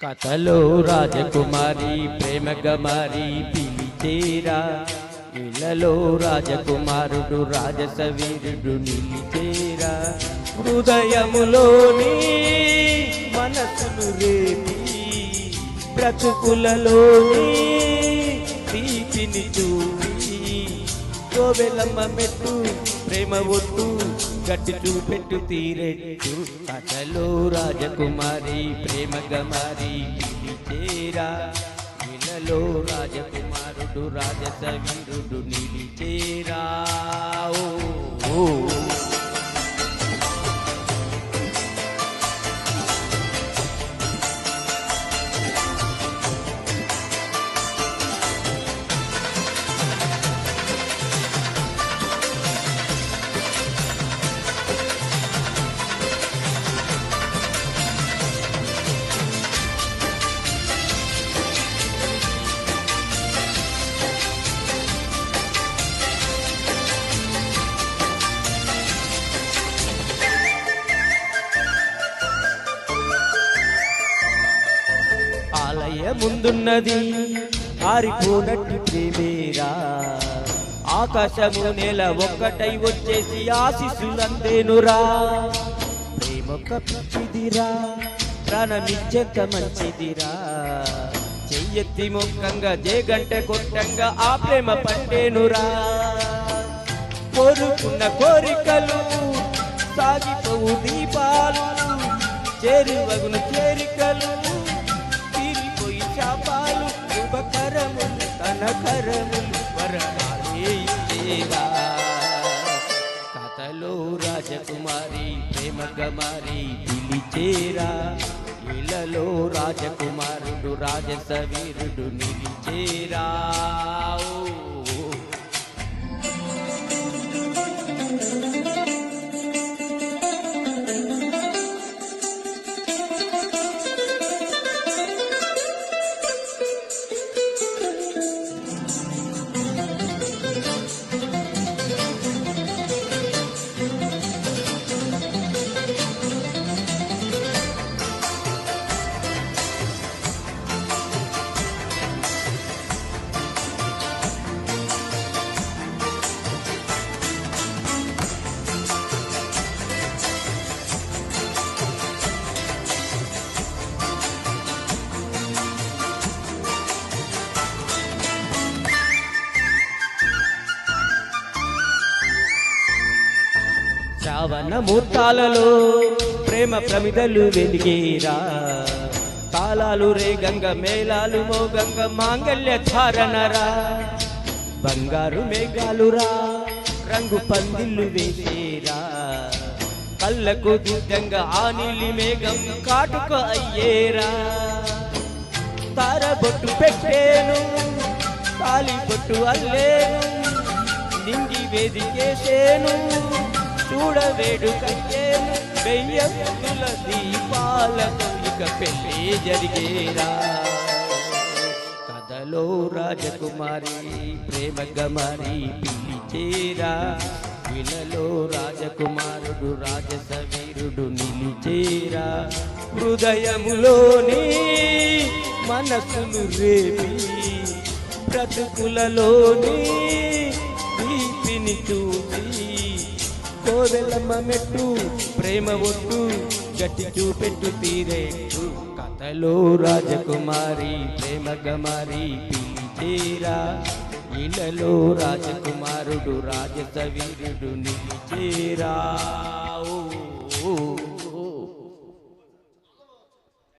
కథలో రాజకుమారి ప్రేమ గమారి పిలిచేరా, ఇళ్ళలో రాజకుమారుడు రాజస వీరుడు నిలిచేరా. హృదయములోని మనసును రేపి బ్రతుకులలోని తీపిని చూపి కోవెలమ్మ మెట్టు ప్రేమ ఒట్టు గట్టి చూపెట్టు తీరెట్టు. కథలో రాజకుమారి ప్రేమ గమారి పిలిచేరా, ఇళ్ళలో రాజకుమారుడు రాజస వీరుడు నిలిచేరా. ఓ ఆలయ ముందున్నది ఆరిపోనట్టు ప్రేమేరా, ఆకాశము నేల ఒక్కటై వచ్చేసి ఆశీస్సులందేనురా. ప్రేమొక్క పిచ్చిదిరా, ప్రాణమిచ్చేంత మంచిదిరా. చెయ్యెత్తి మొక్కంగా జేగంట కొట్టంగా ఆ ప్రేమ పండేనురా. కోరుకున్న కోరికలు సాగిపోవు దీపాలు, చేరువగును చేరికలు తీరిపోయి శాపాలు. శుభకరములు తన కరములు వరమాలే ఇచ్చేరా. కథలో రాజకుమారి ప్రేమ గమారి పిలిచేరా, ఇళ్ళలో రాజకుమారుడు రాజస వీరుడు నిలిచేరా. శ్రావణ ముహూర్తాలలో ప్రేమ ప్రమిదలు వెలిగేరా. తాళాలు రేగంగ మేళాలు మోగంగ మాంగళ్య ధారణరా. బంగారు మేఘాలురా రంగు పందిళ్ళు వేసేరా. కళ్ళకు దిద్దంగా ఆ నీలి మేఘం కాటుక అయ్యేరా. తారబొట్టు పెట్టేను తాలి బొట్టు అల్లేను, నింగి వేదికేసేను చూడవేడుకయ్యేను. వెయ్యల దీపాలతో ఇక పెళ్ళి జరిగేరా. కథలో రాజకుమారి ప్రేమ గమారి పిలిచేరా, ఇళ్ళలో రాజకుమారుడు రాజస వీరుడు నిలిచేరా. హృదయములోని మనసును రేపి బ్రతుకులలోని దీపిని చూపి కోవెలమ్మ మెట్టు ప్రేమ ఒట్టు గట్టి చూపెట్టు తీరేట్టు. కథలో రాజకుమారి ప్రేమ గమారి పిలిచేరా, ఇళ్ళలో రాజకుమారుడు రాజస వీరుడు నిలిచేరా. ఓ